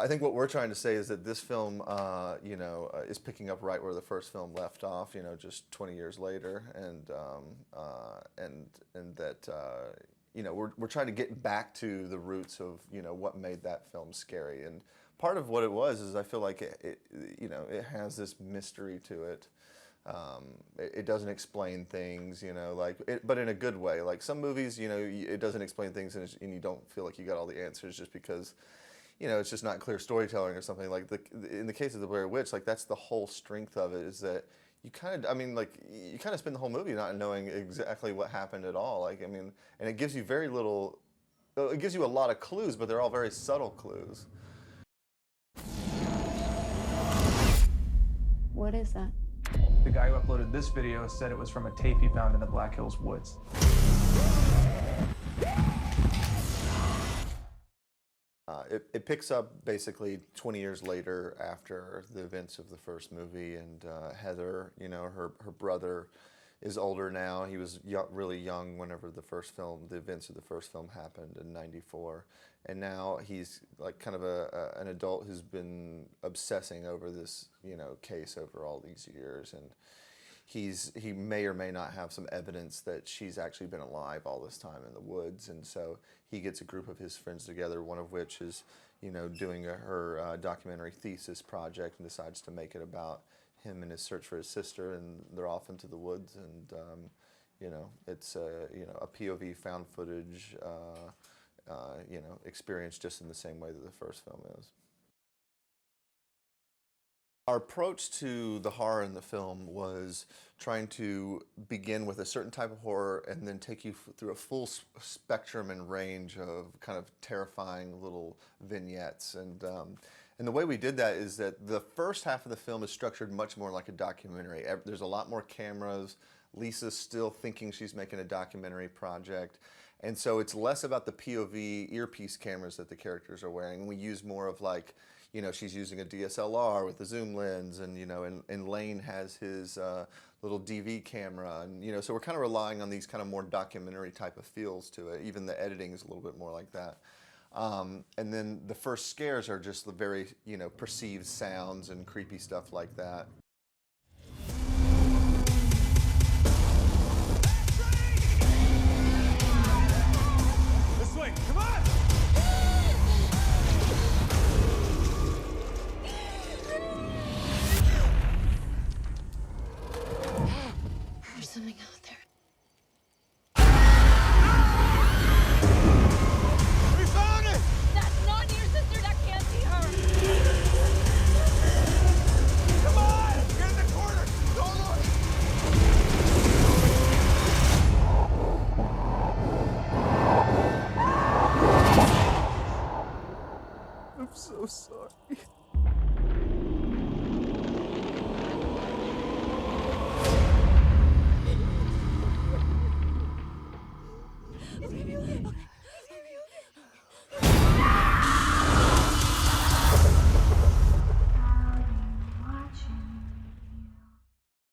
I think what we're trying to say is that this film, is picking up right where the first film left off, just 20 years later, and that we're trying to get back to the roots of what made that film scary. And part of what it was is I feel like it has this mystery to it. It doesn't explain things, but in a good way. Like some movies, it doesn't explain things, and you don't feel like you got all the answers just because. It's just not clear storytelling or something. Like in the case of the Blair Witch, like that's the whole strength of it, is that you kind of spend the whole movie not knowing exactly what happened at all. And it gives you very little. It gives you a lot of clues, but they're all very subtle clues. What is that? The guy who uploaded this video said it was from a tape he found in the Black Hills woods. It picks up basically 20 years later after the events of the first movie, and Heather, her brother is older now. He was really young whenever the events of the first film happened in '94, and now he's like kind of an adult who's been obsessing over this case over all these years, and he may or may not have some evidence that she's actually been alive all this time in the woods. And so he gets a group of his friends together, one of which is, doing her documentary thesis project, and decides to make it about him and his search for his sister. And they're off into the woods, and it's a POV found footage experience, just in the same way that the first film is. Our approach to the horror in the film was trying to begin with a certain type of horror and then take you through a full spectrum and range of kind of terrifying little vignettes. And the way we did that is that the first half of the film is structured much more like a documentary. There's a lot more cameras. Lisa's still thinking she's making a documentary project. And so it's less about the POV earpiece cameras that the characters are wearing. We use more of like, she's using a DSLR with a zoom lens, and and Lane has his little DV camera, and so we're kind of relying on these kind of more documentary type of feels to it. Even the editing is a little bit more like that. And then the first scares are just the very perceived sounds and creepy stuff like that. This way, come on! There's something out there. We found it! That's not your sister. That can't be her. Come on! Get in the corner! Don't look! I'm so sorry.